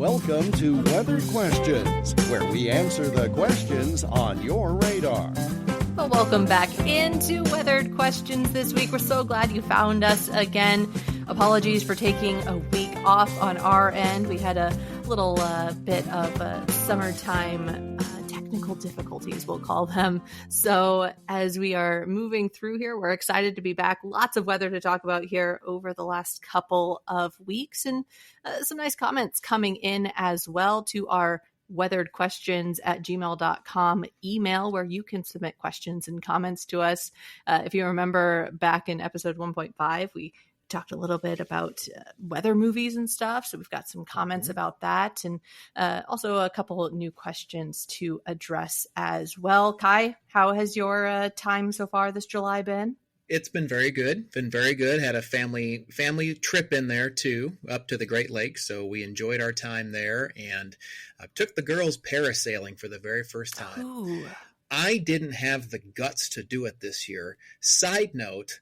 Welcome to Weathered Questions, where we answer the questions on your radar. Well, welcome back into Weathered Questions this week. We're so glad you found us again. Apologies for taking a week off on our end. We had a little bit of summertime technical difficulties, we'll call them. So as we are moving through here, we're excited to be back. Lots of weather to talk about here over the last couple of weeks, and some nice comments coming in as well to our weatheredquestions@gmail.com email, where you can submit questions and comments to us. If you remember back in episode 1.5, we talked a little bit about weather movies and stuff. So we've got some comments about that, and also a couple new questions to address as well. Kai, how has your time so far this July been? It's been very good. Had a family trip in there too, up to the Great Lakes. So we enjoyed our time there, and took the girls parasailing for the very first time. Ooh. I didn't have the guts to do it this year. Side note,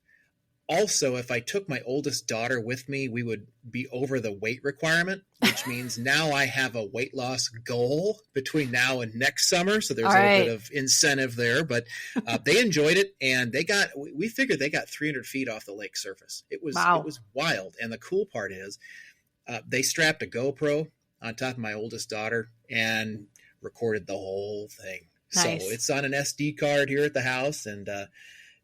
also, if I took my oldest daughter with me, we would be over the weight requirement, which means now I have a weight loss goal between now and next summer. So there's a little bit of incentive there, but they enjoyed it, and we figured they got 300 feet off the lake surface. It was wild. And the cool part is they strapped a GoPro on top of my oldest daughter and recorded the whole thing. Nice. So it's on an SD card here at the house, and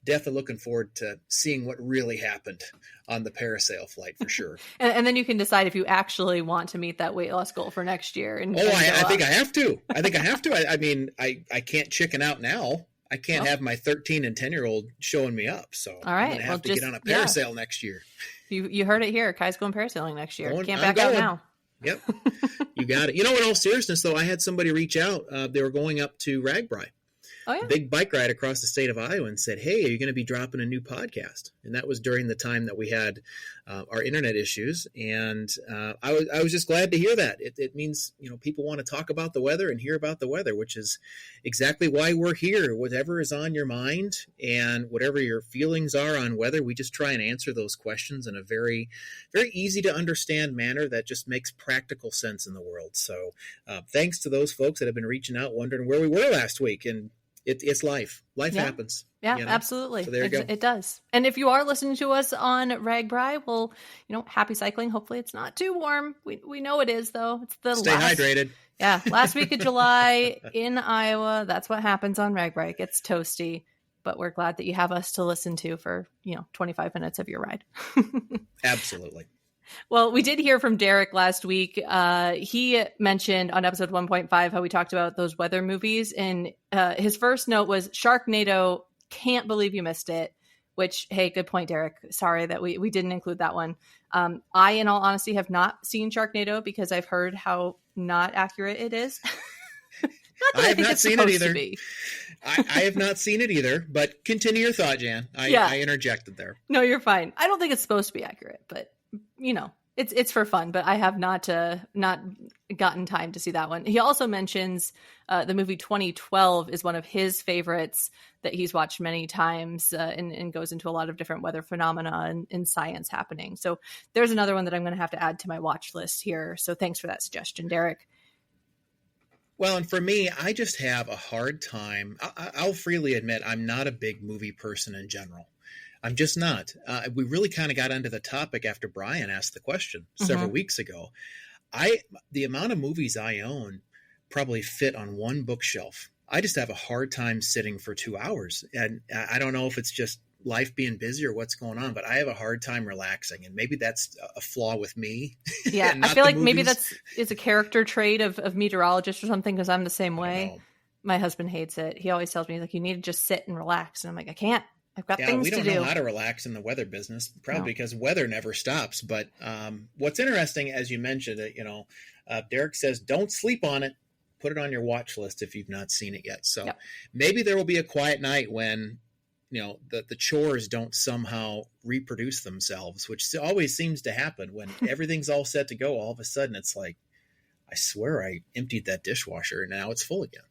definitely looking forward to seeing what really happened on the parasail flight for sure. and then you can decide if you actually want to meet that weight loss goal for next year. And I think I have to. I mean, I can't chicken out now. I can't have my 13 and 10-year-old showing me up. So all right, I'm going to have to get on a parasail next year. You heard it here. Kai's going parasailing next year. Can't back out now. Yep. You got it. In all seriousness, though, I had somebody reach out. They were going up to Ragbri. Oh, yeah. Big bike ride across the state of Iowa, and said, "Hey, are you going to be dropping a new podcast?" And that was during the time that we had our internet issues. And I was just glad to hear that. It means, people want to talk about the weather and hear about the weather, which is exactly why we're here. Whatever is on your mind and whatever your feelings are on weather, we just try and answer those questions in a very, very easy to understand manner that just makes practical sense in the world. So thanks to those folks that have been reaching out, wondering where we were last week. And it's life. Life happens. Yeah, absolutely. So there you go. It does. And if you are listening to us on Ragbri, well, happy cycling. Hopefully it's not too warm. We know it is, though. It's Stay hydrated. Yeah, last week of July in Iowa. That's what happens on Ragbri. It gets toasty. But we're glad that you have us to listen to for 25 minutes of your ride. Absolutely. Well, we did hear from Derek last week. He mentioned on episode 1.5 how we talked about those weather movies. And his first note was Sharknado. Can't believe you missed it. Which, hey, good point, Derek. Sorry that we didn't include that one. I, in all honesty, have not seen Sharknado because I've heard how not accurate it is. I have not seen it either. I have not seen it either, but continue your thought, Jan. I interjected there. No, you're fine. I don't think it's supposed to be accurate, but it's for fun, but I have not gotten time to see that one. He also mentions the movie 2012 is one of his favorites that he's watched many times, and goes into a lot of different weather phenomena and science happening. So there's another one that I'm going to have to add to my watch list here. So thanks for that suggestion, Derek. Well, and for me, I just have a hard time. I'll freely admit I'm not a big movie person in general. I'm just not. We really kind of got onto the topic after Brian asked the question several weeks ago. The amount of movies I own probably fit on one bookshelf. I just have a hard time sitting for 2 hours. And I don't know if it's just life being busy or what's going on, but I have a hard time relaxing. And maybe that's a flaw with me. Yeah, I feel like maybe it's a character trait of meteorologist or something, because I'm the same way. My husband hates it. He always tells me, you need to just sit and relax. And I'm like, I can't. I've got things to do. We don't know how to relax in the weather business, probably because weather never stops. But what's interesting, as you mentioned, Derek says, don't sleep on it. Put it on your watch list if you've not seen it yet. So maybe there will be a quiet night when, the chores don't somehow reproduce themselves, which always seems to happen when everything's all set to go. All of a sudden, it's like, I swear I emptied that dishwasher and now it's full again.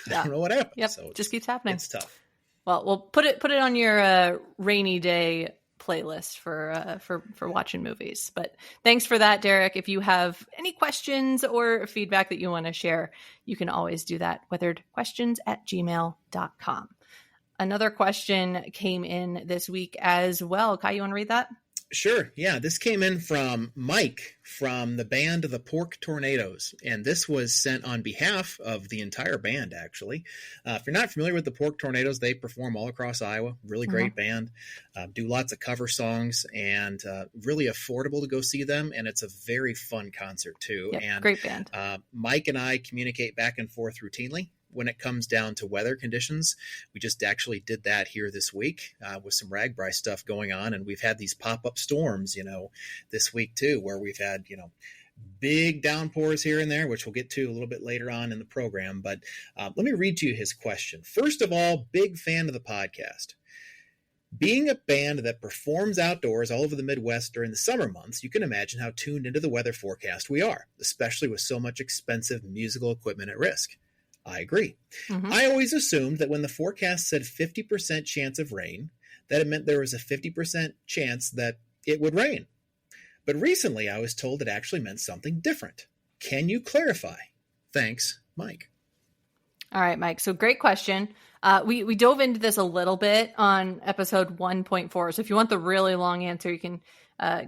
I don't know what happened. Yep. So just keeps happening. It's tough. Well, we'll put it on your rainy day playlist for watching movies. But thanks for that, Derek. If you have any questions or feedback that you want to share, you can always do that. weatheredquestions@gmail.com. Another question came in this week as well. Kai, you want to read that? Sure. Yeah. This came in from Mike from the band The Pork Tornadoes. And this was sent on behalf of the entire band, actually. If you're not familiar with the Pork Tornadoes, they perform all across Iowa. Really great band. Do lots of cover songs and really affordable to go see them. And it's a very fun concert, too. Yep, and great band. Mike and I communicate back and forth routinely when it comes down to weather conditions. We just actually did that here this week with some ragbri stuff going on. And we've had these pop-up storms, this week too, where we've had, big downpours here and there, which we'll get to a little bit later on in the program. But let me read to you his question. First of all, big fan of the podcast. Being a band that performs outdoors all over the Midwest during the summer months, you can imagine how tuned into the weather forecast we are, especially with so much expensive musical equipment at risk. I agree. I always assumed that when the forecast said 50% chance of rain, that it meant there was a 50% chance that it would rain. But recently I was told it actually meant something different. Can you clarify? Thanks, Mike. All right, Mike. So great question. We dove into this a little bit on episode 1.4. So if you want the really long answer, you can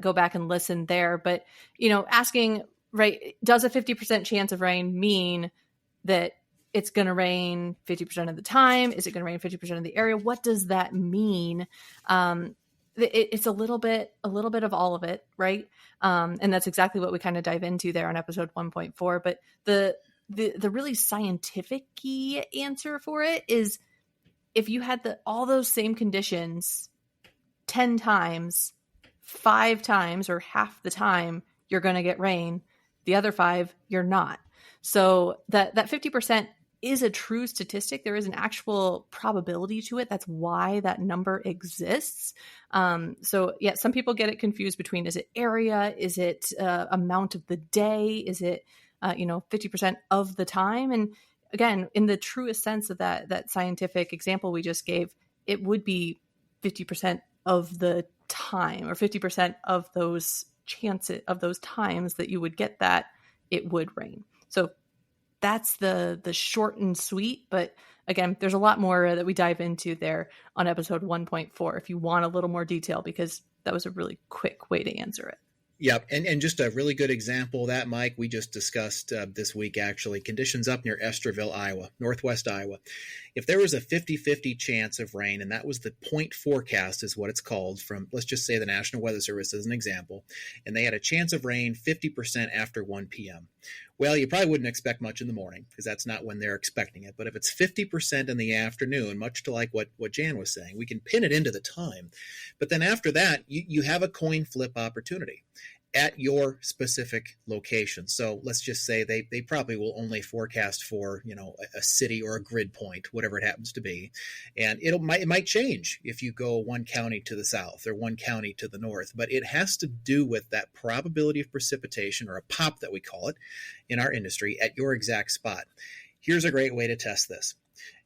go back and listen there. But, asking, right, does a 50% chance of rain mean that it's going to rain 50% of the time? Is it going to rain 50% of the area? What does that mean? It's a little bit of all of it, right? And that's exactly what we kind of dive into there on episode 1.4. But the really scientific-y answer for it is if you had all those same conditions 10 times, 5 times, or half the time, you're going to get rain. The other 5, you're not. So that 50% is a true statistic. There is an actual probability to it. That's why that number exists. So yeah, some people get it confused between, is it area? Is it amount of the day? Is it, 50% of the time? And again, in the truest sense of that scientific example we just gave, it would be 50% of the time, or 50% of those chances of those times that you would get that it would rain. So that's the short and sweet, but again, there's a lot more that we dive into there on episode 1.4 if you want a little more detail, because that was a really quick way to answer it. Yep. And just a really good example of that, Mike, we just discussed this week, actually, conditions up near Esterville, Iowa, northwest Iowa. If there was a 50-50 chance of rain, and that was the point forecast is what it's called from, let's just say the National Weather Service as an example, and they had a chance of rain 50% after 1 p.m. Well, you probably wouldn't expect much in the morning because that's not when they're expecting it. But if it's 50% in the afternoon, much to like what Jan was saying, we can pin it into the time. But then after that, you have a coin flip opportunity at your specific location. So let's just say they probably will only forecast for, a city or a grid point, whatever it happens to be. And it might change if you go one county to the south or one county to the north, but it has to do with that probability of precipitation, or a pop that we call it in our industry, at your exact spot. Here's a great way to test this.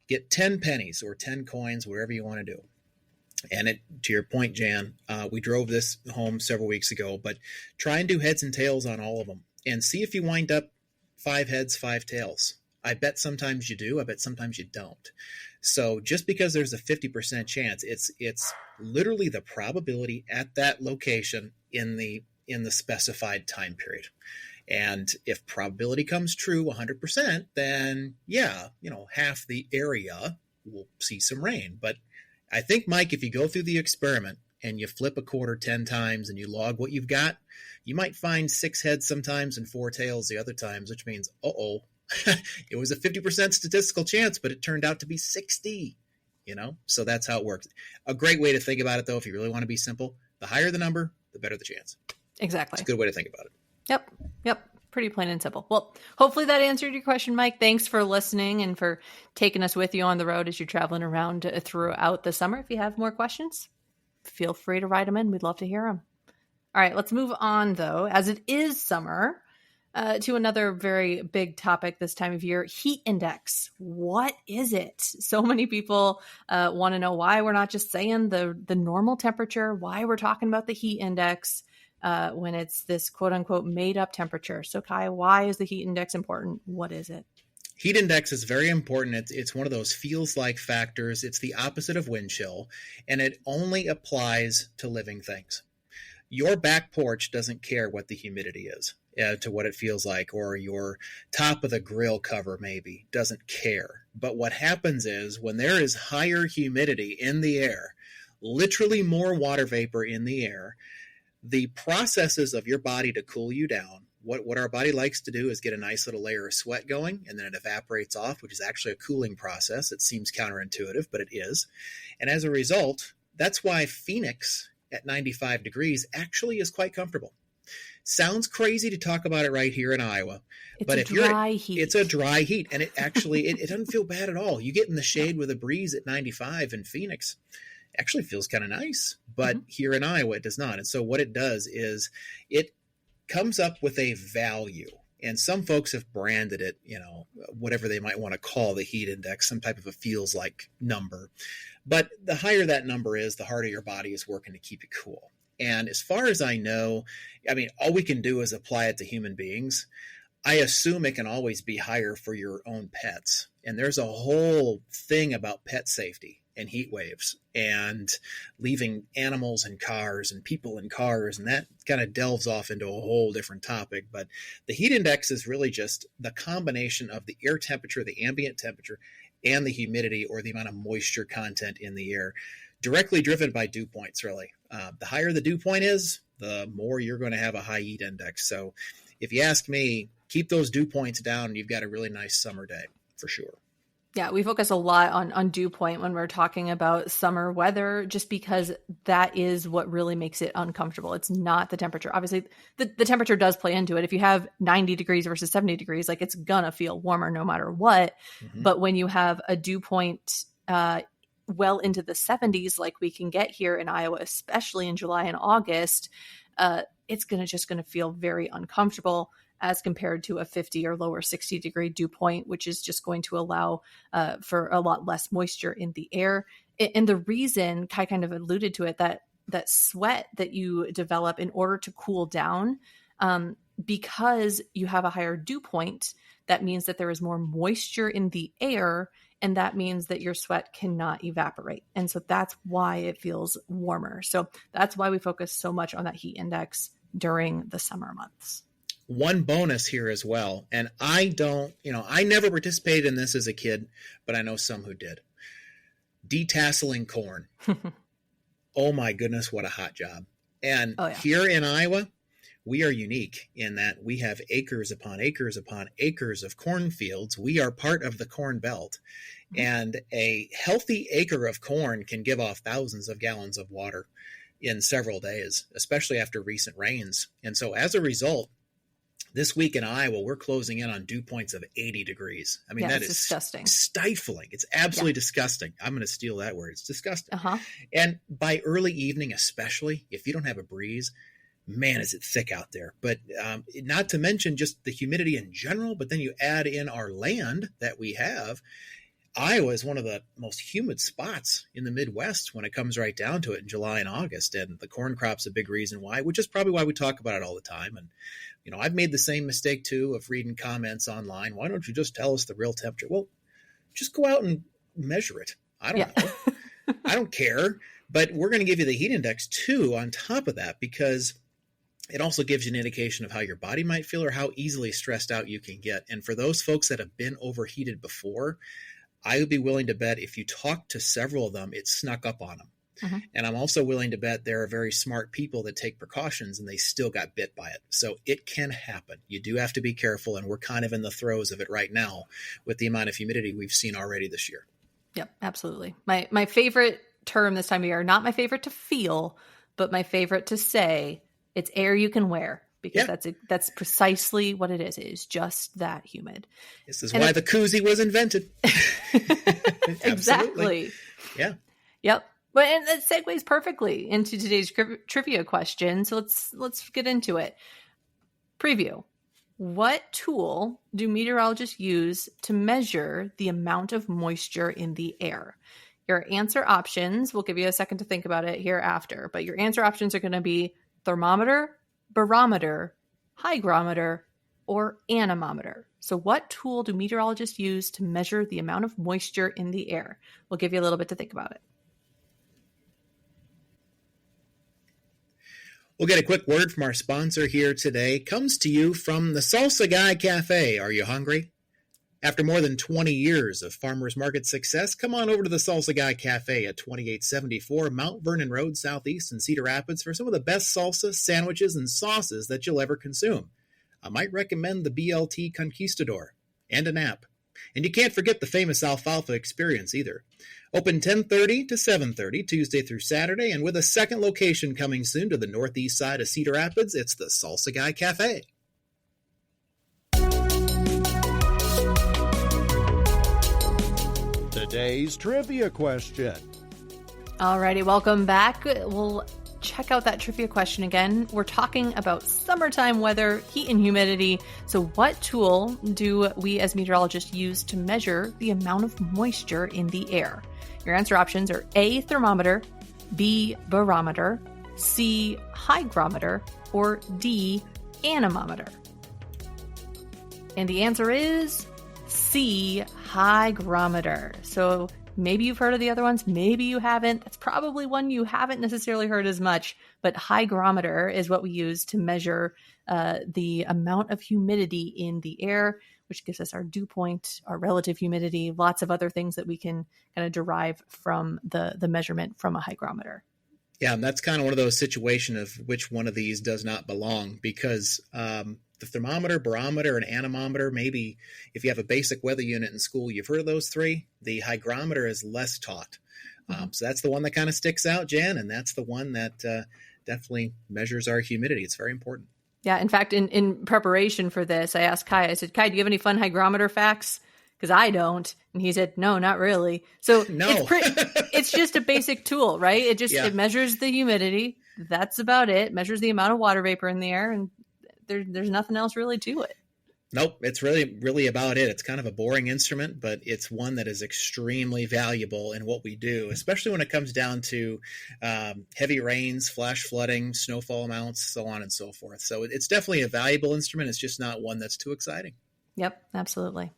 Get 10 pennies or 10 coins, whatever you want to do. And to your point, Jan, we drove this home several weeks ago, but try and do heads and tails on all of them and see if you wind up 5 heads, 5 tails. I bet sometimes you do. I bet sometimes you don't. So just because there's a 50% chance, it's literally the probability at that location in the specified time period. And if probability comes true 100%, then half the area will see some rain. But I think, Mike, if you go through the experiment and you flip a quarter 10 times and you log what you've got, you might find 6 heads sometimes and 4 tails the other times, which means, it was a 50% statistical chance, but it turned out to be 60, So that's how it works. A great way to think about it, though, if you really want to be simple, the higher the number, the better the chance. Exactly. It's a good way to think about it. Yep. Pretty plain and simple. Well, hopefully that answered your question, Mike. Thanks for listening and for taking us with you on the road as you're traveling around throughout the summer. If you have more questions, feel free to write them in. We'd love to hear them. All right, let's move on, though. As it is summer, To another very big topic this time of year, heat index. What is it? So many people want to know why we're not just saying the normal temperature, why we're talking about the heat index when it's this quote unquote made up temperature. So Kai, why is the heat index important? What is it? Heat index is very important. It's one of those feels like factors. It's the opposite of wind chill, and it only applies to living things. Your back porch doesn't care what the humidity is to what it feels like, or your top of the grill cover maybe doesn't care. But what happens is when there is higher humidity in the air, literally more water vapor in the air, the processes of your body to cool you down, what our body likes to do is get a nice little layer of sweat going, and then it evaporates off, which is actually a cooling process. It seems counterintuitive, but it is. And as a result, that's why Phoenix at 95 degrees actually is quite comfortable. Sounds crazy to talk about it right here in Iowa, but if it's a dry heat, and it actually it doesn't feel bad at all. You get in the shade with a breeze at 95 in Phoenix, actually feels kind of nice, but here in Iowa it does not. And so what it does is it comes up with a value, and some folks have branded it, whatever they might want to call the heat index, some type of a feels like number. But the higher that number is, the harder your body is working to keep it cool. And as far as I know, all we can do is apply it to human beings. I assume it can always be higher for your own pets. And there's a whole thing about pet safety and heat waves and leaving animals in cars and people in cars. And that kind of delves off into a whole different topic. But the heat index is really just the combination of the air temperature, the ambient temperature, and the humidity, or the amount of moisture content in the air, directly driven by dew points, really. The higher the dew point is, the more you're going to have a high heat index. So if you ask me, keep those dew points down, and you've got a really nice summer day for sure. Yeah, we focus a lot on dew point when we're talking about summer weather, just because that is what really makes it uncomfortable. It's not the temperature. Obviously, the temperature does play into it. If you have 90 degrees versus 70 degrees, like, it's gonna feel warmer no matter what. Mm-hmm. But when you have a dew point well into the 70s, like we can get here in Iowa, especially in July and August, it's just gonna feel very uncomfortable, as compared to a 50 or lower 60 degree dew point, which is just going to allow for a lot less moisture in the air. And the reason, Kai kind of alluded to it, that sweat that you develop in order to cool down, because you have a higher dew point, that means that there is more moisture in the air, and that means that your sweat cannot evaporate. And so that's why it feels warmer. So that's why we focus so much on that heat index during the summer months. One bonus here as well, and I never participated in this as a kid, but I know some who did. Detasseling corn. Oh my goodness, what a hot job. And Here in Iowa, we are unique in that we have acres upon acres upon acres of cornfields. We are part of the Corn Belt, and a healthy acre of corn can give off thousands of gallons of water in several days, especially after recent rains. And so as a result, this week in Iowa, we're closing in on dew points of 80 degrees. That is disgusting. Stifling. It's absolutely disgusting. I'm going to steal that word. It's disgusting. And by early evening, especially, if you don't have a breeze, man, is it thick out there. But not to mention just the humidity in general, but then you add in our land that we have. Iowa is one of the most humid spots in the Midwest when it comes right down to it in July and August. And the corn crop's a big reason why, which is probably why we talk about it all the time. And I've made the same mistake too of reading comments online. Why don't you just tell us the real temperature? Well, just go out and measure it. I don't know. I don't care. But we're going to give you the heat index too on top of that, because it also gives you an indication of how your body might feel or how easily stressed out you can get. And for those folks that have been overheated before, I would be willing to bet if you talk to several of them, it snuck up on them. And I'm also willing to bet there are very smart people that take precautions and they still got bit by it. So it can happen. You do have to be careful, and we're kind of in the throes of it right now with the amount of humidity we've seen already this year. Yep, absolutely. My favorite term this time of year, not my favorite to feel, but my favorite to say, it's air you can wear. Because that's precisely what it is. It is just that humid. This is why the koozie was invented. Exactly. Yeah. Yep. But and that segues perfectly into today's trivia question. So let's get into it. Preview. What tool do meteorologists use to measure the amount of moisture in the air? Your answer options, we'll give you a second to think about it here after, but your answer options are going to be thermometer, barometer, hygrometer, or anemometer. So what tool do meteorologists use to measure the amount of moisture in the air? We'll give you a little bit to think about it. We'll get a quick word from our sponsor here today. It comes to you from the Salsa Guy Cafe. Are you hungry? After more than 20 years of farmers market success, come on over to the Salsa Guy Cafe at 2874 Mount Vernon Road Southeast in Cedar Rapids for some of the best salsa, sandwiches, and sauces that you'll ever consume. I might recommend the BLT Conquistador and a nap. And you can't forget the famous alfalfa experience either. Open 10:30 to 7:30, Tuesday through Saturday, and with a second location coming soon to the northeast side of Cedar Rapids, it's the Salsa Guy Cafe. Today's trivia question. Alrighty, welcome back. We'll check out that trivia question again. We're talking about summertime weather, heat and humidity. So what tool do we as meteorologists use to measure the amount of moisture in the air? Your answer options are A, thermometer, B, barometer, C, hygrometer, or D, anemometer. And the answer is C, hygrometer. So maybe you've heard of the other ones, maybe you haven't. That's probably one you haven't necessarily heard as much, but hygrometer is what we use to measure the amount of humidity in the air, which gives us our dew point, our relative humidity, lots of other things that we can kind of derive from the measurement from a hygrometer. Yeah, and that's kind of one of those situations of which one of these does not belong, because the thermometer, barometer, and anemometer, maybe if you have a basic weather unit in school, you've heard of those three. The hygrometer is less taught. So that's the one that kind of sticks out, Jan, and that's the one that definitely measures our humidity. It's very important. Yeah, in fact, in preparation for this, I asked Kai, I said, Kai, do you have any fun hygrometer facts? Because I don't. And he said, no, not really. So No. It's just a basic tool, right? It measures the humidity. That's about it. Measures the amount of water vapor in the air, and there's nothing else really to it. Nope, it's really about it. It's kind of a boring instrument, but it's one that is extremely valuable in what we do, especially when it comes down to heavy rains, flash flooding, snowfall amounts, so on and so forth. So it's definitely a valuable instrument. It's just not one that's too exciting. Yep, absolutely.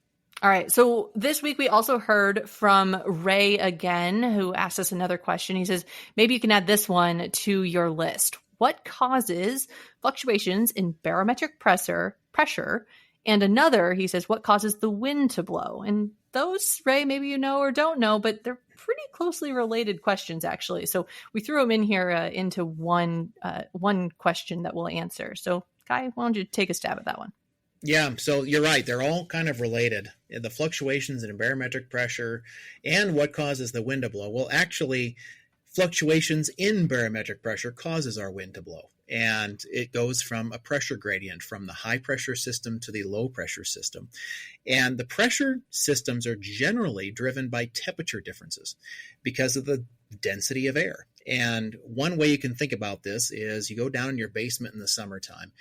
All right, so this week we also heard from Ray again, who asked us another question. He says, maybe you can add this one to your list. What causes fluctuations in barometric pressure? And another, he says, what causes the wind to blow? And those, Ray, maybe you know or don't know, but they're pretty closely related questions, actually. So we threw them in here into one question that we'll answer. So, Kai, why don't you take a stab at that one? Yeah, so you're right. They're all kind of related. The fluctuations in barometric pressure and what causes the wind to blow. Well, actually, fluctuations in barometric pressure causes our wind to blow. And it goes from a pressure gradient from the high pressure system to the low pressure system. And the pressure systems are generally driven by temperature differences because of the density of air. And one way you can think about this is you go down in your basement in the summertime,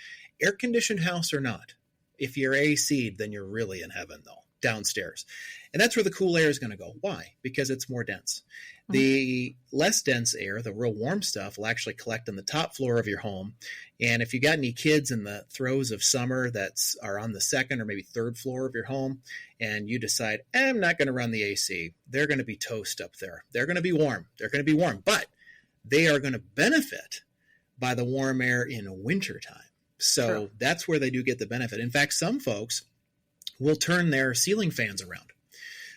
air-conditioned house or not. If you're AC'd, then you're really in heaven, though, downstairs. And that's where the cool air is going to go. Why? Because it's more dense. The less dense air, the real warm stuff, will actually collect on the top floor of your home. And if you got any kids in the throes of summer that are on the second or maybe third floor of your home, and you decide, I'm not going to run the AC, they're going to be toast up there. They're going to be warm. But they are going to benefit by the warm air in wintertime. So That's where they do get the benefit. In fact, some folks will turn their ceiling fans around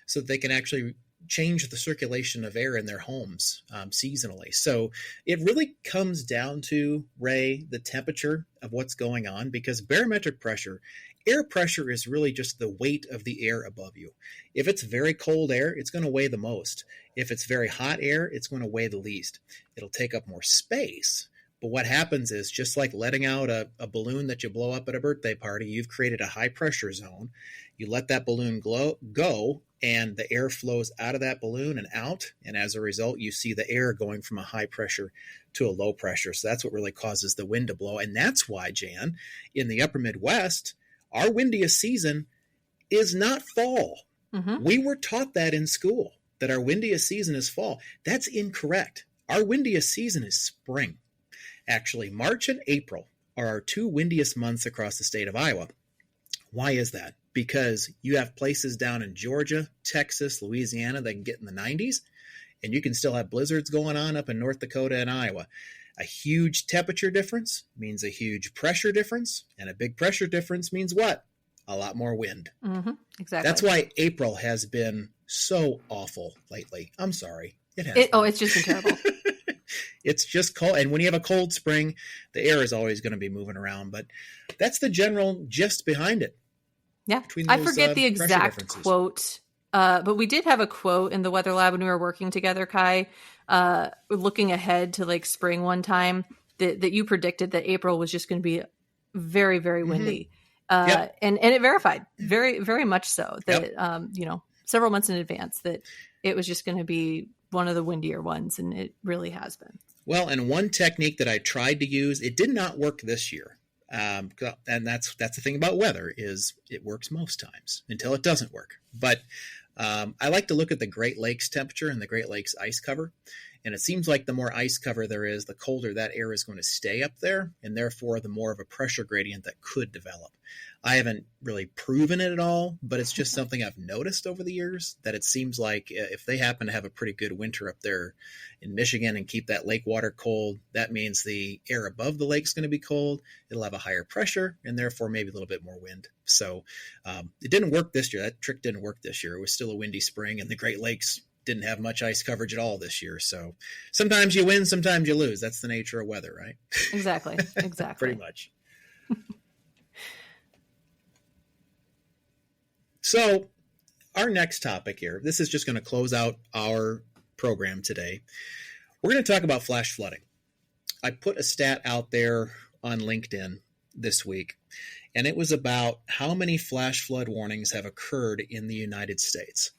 so that they can actually change the circulation of air in their homes seasonally. So it really comes down to, Ray, the temperature of what's going on, because barometric pressure, air pressure is really just the weight of the air above you. If it's very cold air, it's going to weigh the most. If it's very hot air, it's going to weigh the least. It'll take up more space. But what happens is, just like letting out a balloon that you blow up at a birthday party, you've created a high pressure zone. You let that balloon go, and the air flows out of that balloon and out. And as a result, you see the air going from a high pressure to a low pressure. So that's what really causes the wind to blow. And that's why, Jan, in the upper Midwest, Our windiest season is not fall. Mm-hmm. We were taught that in school, that our windiest season is fall. That's incorrect. Our windiest season is spring. Actually, March and April are our two windiest months across the state of Iowa. Why is that? Because you have places down in Georgia, Texas, Louisiana that can get in the 90s, and you can still have blizzards going on up in North Dakota and Iowa. A huge temperature difference means a huge pressure difference, and a big pressure difference means what? A lot more wind. Mm-hmm. Exactly. That's why April has been so awful lately. I'm sorry. It has. It's just been terrible. It's just cold. And when you have a cold spring, the air is always going to be moving around. But that's the general gist behind it. Yeah. Those, I forget the exact quote, but we did have a quote in the weather lab when we were working together, Kai, looking ahead to like spring one time that you predicted that April was just going to be very, very windy. Yep. And it verified very, very much so that, Yep. Several months in advance that it was just going to be one of the windier ones. And it really has been. Well, and one technique that I tried to use, it did not work this year. And that's the thing about weather is it works most times until it doesn't work. But I like to look at the Great Lakes temperature and the Great Lakes ice cover. And it seems like the more ice cover there is, the colder that air is going to stay up there, and therefore the more of a pressure gradient that could develop. I haven't really proven it at all, but it's just something I've noticed over the years that it seems like if they happen to have a pretty good winter up there in Michigan and keep that lake water cold, that means the air above the lake is going to be cold. It'll have a higher pressure and therefore maybe a little bit more wind. So it didn't work this year. That trick didn't work this year. It was still a windy spring, and the Great Lakes didn't have much ice coverage at all this year. So sometimes you win, sometimes you lose. That's the nature of weather, right? Exactly. Pretty much. So our next topic here, this is just going to close out our program today. We're going to talk about flash flooding. I put a stat out there on LinkedIn this week, and it was about how many flash flood warnings have occurred in the United States.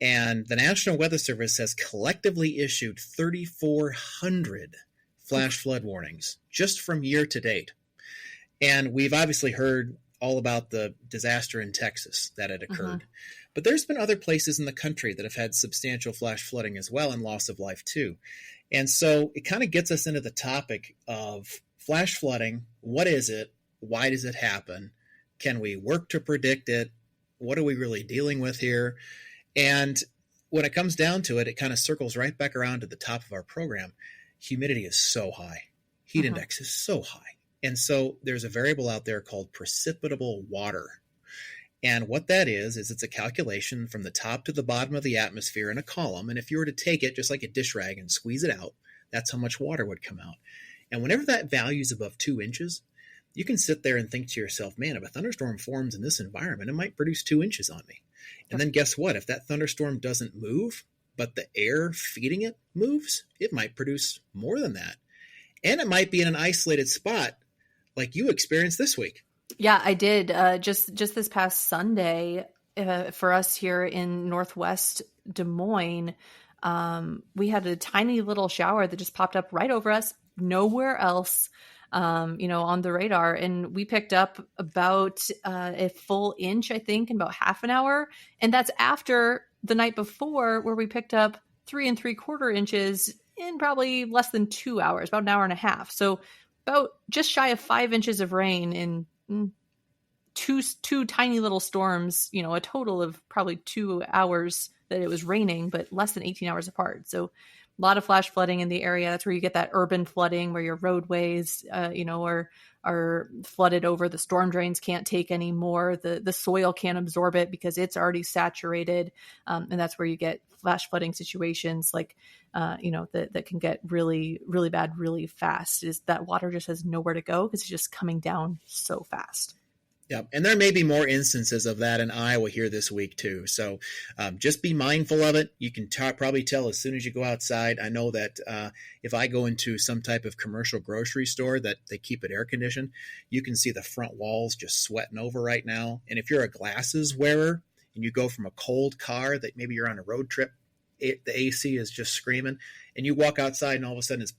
And the National Weather Service has collectively issued 3,400 flash flood warnings just from year to date. And we've obviously heard all about the disaster in Texas that had occurred. Mm-hmm. But there's been other places in the country that have had substantial flash flooding as well and loss of life too. And so it kind of gets us into the topic of flash flooding. What is it? Why does it happen? Can we work to predict it? What are we really dealing with here? And when it comes down to it, it kind of circles right back around to the top of our program. Humidity is so high. Heat index is so high. And so there's a variable out there called precipitable water. And what that is it's a calculation from the top to the bottom of the atmosphere in a column. And if you were to take it just like a dish rag and squeeze it out, that's how much water would come out. And whenever that value is above 2 inches, you can sit there and think to yourself, man, if a thunderstorm forms in this environment, it might produce 2 inches on me. And then guess what? If that thunderstorm doesn't move, but the air feeding it moves, it might produce more than that. And it might be in an isolated spot like you experienced this week. Yeah, I did. Just this past Sunday, for us here in Northwest Des Moines, we had a tiny little shower that just popped up right over us, nowhere else, on the radar. And we picked up about a full inch, I think, in about half an hour. And that's after the night before where we picked up 3 3/4 inches in probably less than 2 hours, about an hour and a half. So about just shy of 5 inches of rain in two tiny little storms, a total of probably 2 hours that it was raining, but less than 18 hours apart. So a lot of flash flooding in the area. That's where you get that urban flooding where your roadways, are flooded over. The storm drains can't take any more. The soil can't absorb it because it's already saturated. And that's where you get flash flooding situations like, that can get really, really bad, really fast. Is that water just has nowhere to go because it's just coming down so fast. Yeah, and there may be more instances of that in Iowa here this week too. So just be mindful of it. You can probably tell as soon as you go outside. I know that if I go into some type of commercial grocery store that they keep it air conditioned, you can see the front walls just sweating over right now. And if you're a glasses wearer and you go from a cold car that maybe you're on a road trip, the AC is just screaming, and you walk outside and all of a sudden it's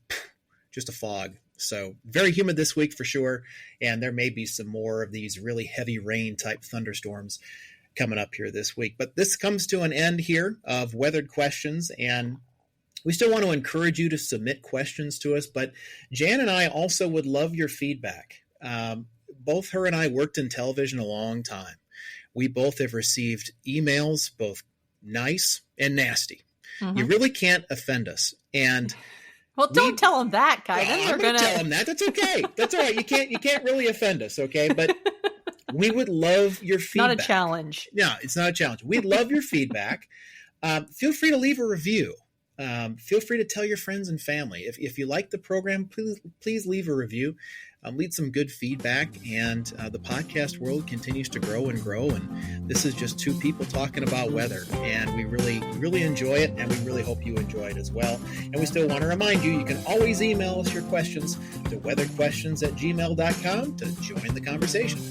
just a fog. So very humid this week for sure. And there may be some more of these really heavy rain type thunderstorms coming up here this week. But this comes to an end here of Weathered Questions. And we still want to encourage you to submit questions to us. But Jan and I also would love your feedback. Both her and I worked in television a long time. We both have received emails, both nice and nasty. Mm-hmm. You really can't offend us. And well, don't tell them that, Kai. Well, I'm going to tell them that. That's okay. That's all right. You can't really offend us, okay? But we would love your feedback. Not a challenge. No, it's not a challenge. We'd love your feedback. Feel free to leave a review. Feel free to tell your friends and family. If you like the program, please leave a review. Leave some good feedback, and the podcast world continues to grow and grow. And this is just two people talking about weather, and we really enjoy it, and we really hope you enjoy it as well. And we still want to remind you can always email us your questions to weatheredquestions@gmail.com to join the conversation.